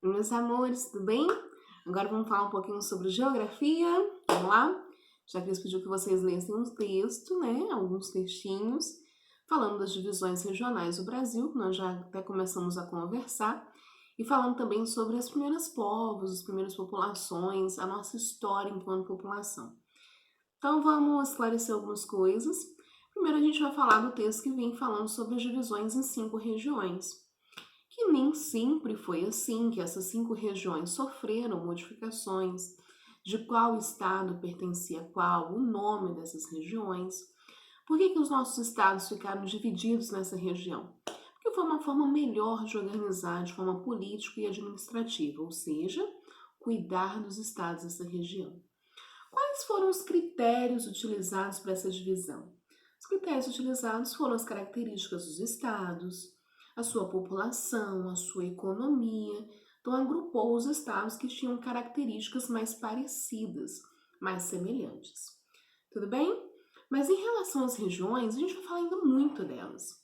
Meus amores, tudo bem? Agora vamos falar um pouquinho sobre geografia. Vamos lá? Já que eles pediu que vocês lessem um texto, né? Alguns textinhos, falando das divisões regionais do Brasil, que nós já até começamos a conversar, e falando também sobre os primeiros povos, as primeiras populações, a nossa história enquanto população. Então vamos esclarecer algumas coisas. Primeiro a gente vai falar do texto que vem falando sobre as divisões em 5 regiões. Que nem sempre foi assim, que essas 5 regiões sofreram modificações, de qual estado pertencia a qual, o nome dessas regiões. Por que os nossos estados ficaram divididos nessa região? Porque foi uma forma melhor de organizar de forma política e administrativa, ou seja, cuidar dos estados dessa região. Quais foram os critérios utilizados para essa divisão? Os critérios utilizados foram as características dos estados, a sua população, a sua economia. Então, agrupou os estados que tinham características mais parecidas, mais semelhantes. Tudo bem? Mas em relação às regiões, a gente vai falar ainda muito delas.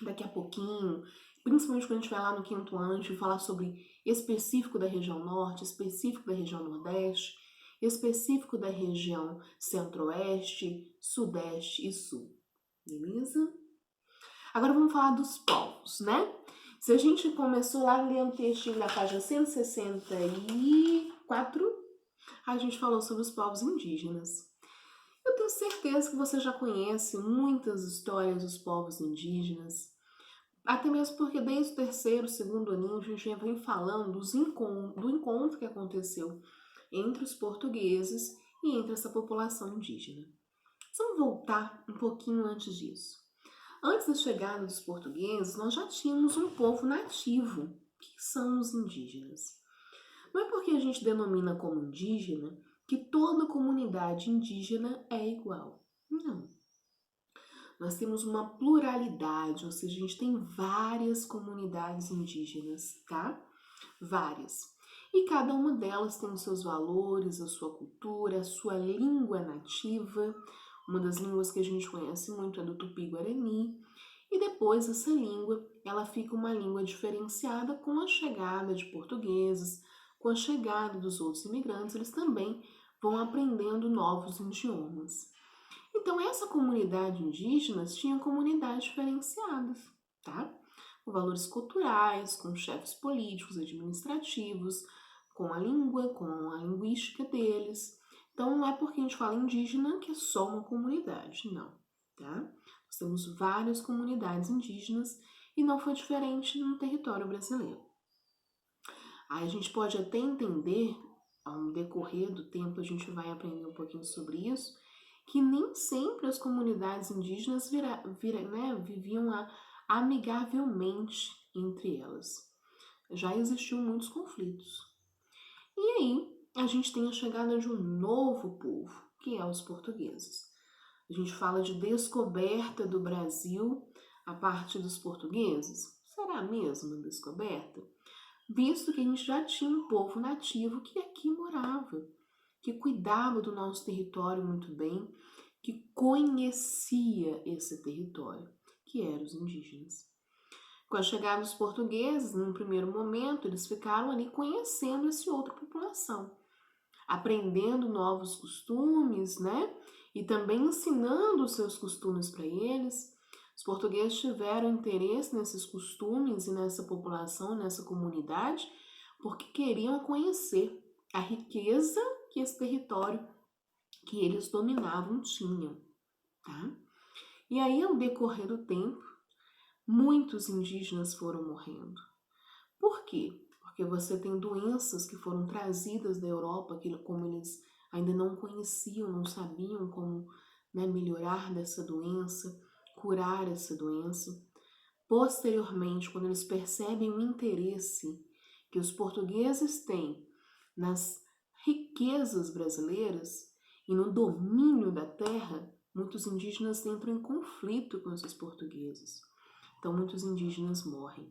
Daqui a pouquinho, principalmente quando a gente vai lá no quinto ano, a gente vai falar sobre específico da região norte, específico da região nordeste, específico da região centro-oeste, sudeste e sul. Beleza? Agora vamos falar dos povos, né? Se a gente começou lá lendo o textinho da página 164, a gente falou sobre os povos indígenas. Eu tenho certeza que você já conhece muitas histórias dos povos indígenas, até mesmo porque desde o terceiro, segundo aninho, a gente já vem falando do encontro que aconteceu entre os portugueses e entre essa população indígena. Vamos voltar um pouquinho antes disso. Antes da chegada dos portugueses, nós já tínhamos um povo nativo, que são os indígenas. Não é porque a gente denomina como indígena que toda comunidade indígena é igual. Não. Nós temos uma pluralidade, ou seja, a gente tem várias comunidades indígenas, tá? Várias. E cada uma delas tem os seus valores, a sua cultura, a sua língua nativa. Uma das línguas que a gente conhece muito é do Tupi-Guarani. E depois essa língua, ela fica uma língua diferenciada com a chegada de portugueses, com a chegada dos outros imigrantes, eles também vão aprendendo novos idiomas. Então, essa comunidade indígena tinha comunidades diferenciadas, tá? Com valores culturais, com chefes políticos, administrativos, com a língua, com a linguística deles. Então, não é porque a gente fala indígena que é só uma comunidade, não, tá? Nós temos várias comunidades indígenas e não foi diferente no território brasileiro. Aí a gente pode até entender, ao decorrer do tempo a gente vai aprender um pouquinho sobre isso, que nem sempre as comunidades indígenas viviam amigavelmente entre elas. Já existiam muitos conflitos. E aí a gente tem a chegada de um novo povo, que é os portugueses. A gente fala de descoberta do Brasil a partir dos portugueses. Será mesmo uma descoberta? Visto que a gente já tinha um povo nativo que aqui morava, que cuidava do nosso território muito bem, que conhecia esse território, que eram os indígenas. Com a chegada dos portugueses, num primeiro momento, eles ficaram ali conhecendo essa outra população, aprendendo novos costumes, né? E também ensinando os seus costumes para eles. Os portugueses tiveram interesse nesses costumes e nessa população, nessa comunidade, porque queriam conhecer a riqueza que esse território que eles dominavam tinham, tá? E aí, ao decorrer do tempo, muitos indígenas foram morrendo. Por quê? Porque você tem doenças que foram trazidas da Europa, que como eles ainda não conheciam, não sabiam como, né, melhorar dessa doença, curar essa doença. Posteriormente, quando eles percebem o interesse que os portugueses têm nas riquezas brasileiras e no domínio da terra, muitos indígenas entram em conflito com esses portugueses. Então, muitos indígenas morrem.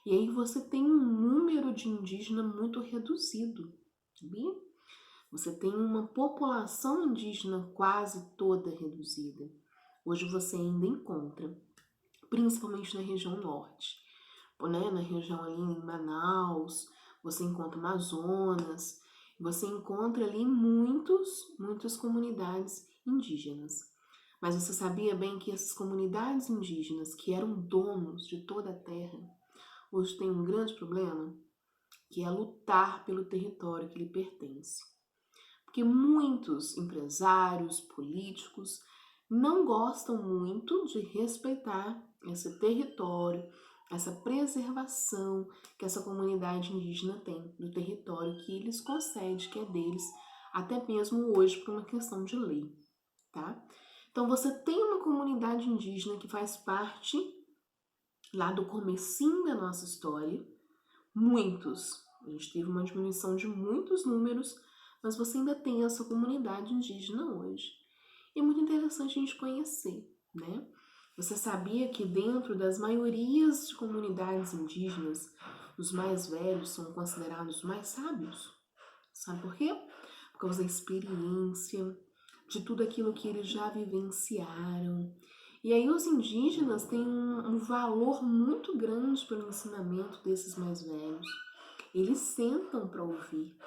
E aí você tem um número de indígena muito reduzido, sabia? Você tem uma população indígena quase toda reduzida. Hoje você ainda encontra, principalmente na região norte, né? Na região ali em Manaus, você encontra Amazonas, você encontra ali muitas comunidades indígenas. Mas você sabia bem que essas comunidades indígenas, que eram donos de toda a terra, hoje têm um grande problema, que é lutar pelo território que lhe pertence. Porque muitos empresários, políticos, não gostam muito de respeitar esse território, essa preservação que essa comunidade indígena tem do território que eles concedem, que é deles, até mesmo hoje por uma questão de lei, tá? Então você tem uma comunidade indígena que faz parte lá do comecinho da nossa história, a gente teve uma diminuição de muitos números, mas você ainda tem essa comunidade indígena hoje. E é muito interessante a gente conhecer, né? Você sabia que dentro das maiorias de comunidades indígenas, os mais velhos são considerados os mais sábios? Sabe por quê? Por causa da experiência, de tudo aquilo que eles já vivenciaram. E aí os indígenas têm um valor muito grande pelo ensinamento desses mais velhos. Eles sentam para ouvir.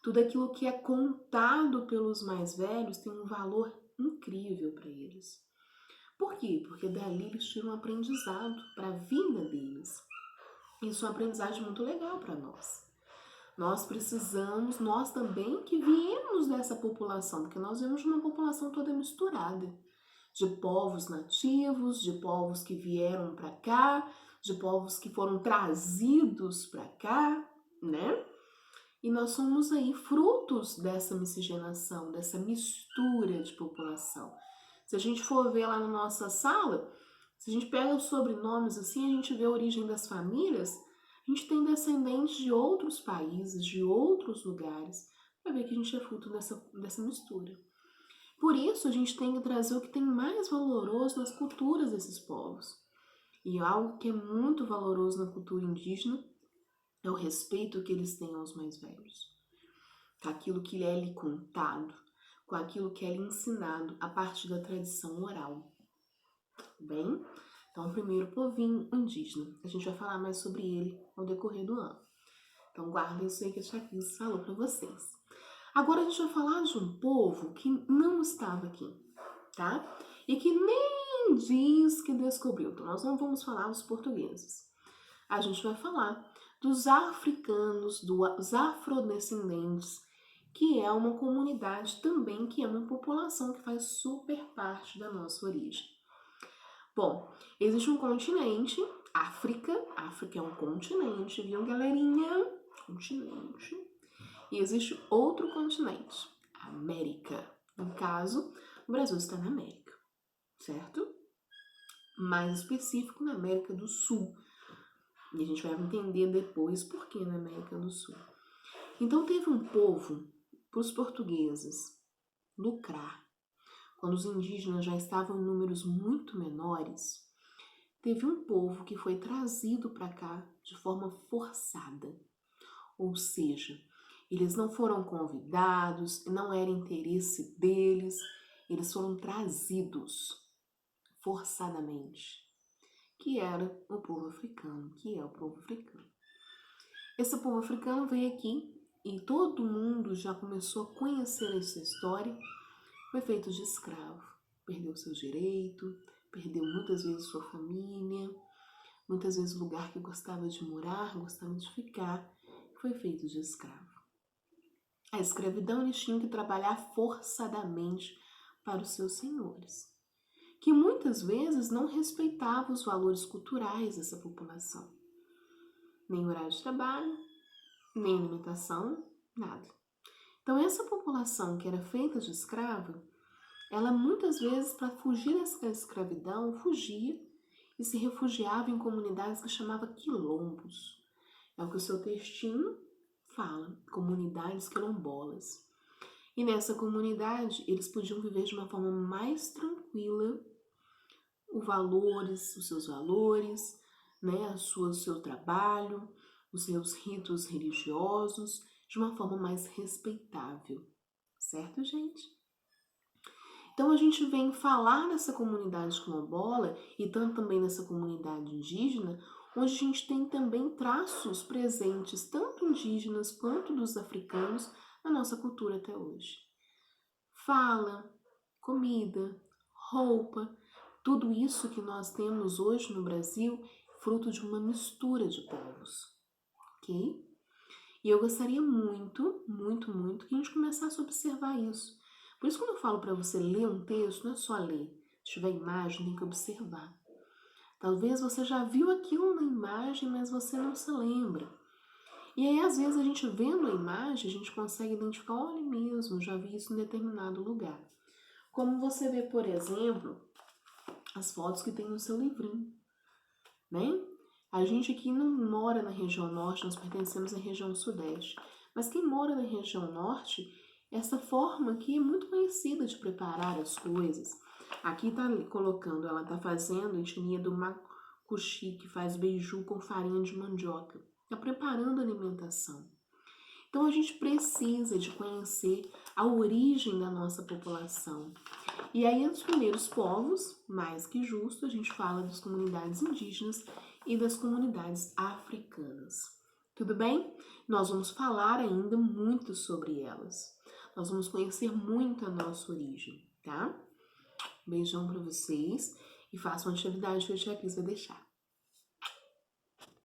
Tudo aquilo que é contado pelos mais velhos tem um valor incrível para eles. Por quê? Porque dali eles tiram um aprendizado para a vida deles. Isso é uma aprendizagem muito legal para nós. Nós precisamos, nós também que viemos dessa população, porque nós vemos uma população toda misturada, de povos nativos, de povos que vieram para cá, de povos que foram trazidos para cá, né? E nós somos aí frutos dessa miscigenação, dessa mistura de população. Se a gente for ver lá na nossa sala, se a gente pega os sobrenomes assim, a gente vê a origem das famílias, a gente tem descendentes de outros países, de outros lugares, para ver que a gente é fruto dessa mistura. Por isso, a gente tem que trazer o que tem mais valoroso nas culturas desses povos. E algo que é muito valoroso na cultura indígena é o respeito que eles têm aos mais velhos, com aquilo que é lhe contado, com aquilo que é lhe ensinado a partir da tradição oral. Bem, então o primeiro povinho indígena, a gente vai falar mais sobre ele ao decorrer do ano. Então guardem isso aí que a Chacris falou para vocês. Agora a gente vai falar de um povo que não estava aqui, tá? E que nem diz que descobriu. Então nós não vamos falar dos portugueses. A gente vai falar dos africanos, dos afrodescendentes, que é uma comunidade também, que é uma população que faz super parte da nossa origem. Bom, existe um continente, África é um continente, viu, galerinha? Continente. E existe outro continente, América. No caso, o Brasil está na América, certo? Mais específico, na América do Sul. E a gente vai entender depois por que na América do Sul. Então teve um povo, para os portugueses, lucrar. Quando os indígenas já estavam em números muito menores, teve um povo que foi trazido para cá de forma forçada. Ou seja, eles não foram convidados, não era interesse deles, eles foram trazidos forçadamente, que era o povo africano, que é o povo africano. Esse povo africano veio aqui e todo mundo já começou a conhecer essa história. Foi feito de escravo, perdeu seu direito, perdeu muitas vezes sua família, muitas vezes o lugar que gostava de morar, gostava de ficar, foi feito de escravo. A escravidão, eles tinham que trabalhar forçadamente para os seus senhores, que muitas vezes não respeitavam os valores culturais dessa população. Nem horário de trabalho, nem alimentação, nada. Então essa população que era feita de escrava, ela muitas vezes, para fugir dessa escravidão, fugia e se refugiava em comunidades que chamava quilombos. É o que o seu textinho fala, comunidades quilombolas. E nessa comunidade, eles podiam viver de uma forma mais tranquila, os seus valores, né, o seu trabalho, os seus ritos religiosos, de uma forma mais respeitável. Certo, gente? Então a gente vem falar nessa comunidade quilombola e tanto também nessa comunidade indígena onde a gente tem também traços presentes, tanto indígenas quanto dos africanos, na nossa cultura até hoje. Fala, comida, roupa, tudo isso que nós temos hoje no Brasil, fruto de uma mistura de povos, ok? E eu gostaria muito, muito, muito que a gente começasse a observar isso. Por isso, quando eu falo para você ler um texto, não é só ler. Se tiver imagem, tem que observar. Talvez você já viu aquilo na imagem, mas você não se lembra. E aí, às vezes, a gente vendo a imagem, a gente consegue identificar, olha mesmo, já vi isso em determinado lugar. Como você vê, por exemplo, as fotos que tem no seu livrinho, né? A gente aqui não mora na região norte, nós pertencemos à região sudeste. Mas quem mora na região norte, essa forma aqui é muito conhecida de preparar as coisas. Aqui tá colocando, ela tá fazendo etnia do macuxi, que faz beiju com farinha de mandioca. Tá preparando a alimentação. Então a gente precisa de conhecer a origem da nossa população. E aí, entre os primeiros povos, mais que justo, a gente fala das comunidades indígenas e das comunidades africanas. Tudo bem? Nós vamos falar ainda muito sobre elas. Nós vamos conhecer muito a nossa origem, tá? Beijão para vocês e façam a atividade que a tia Cris vai deixar.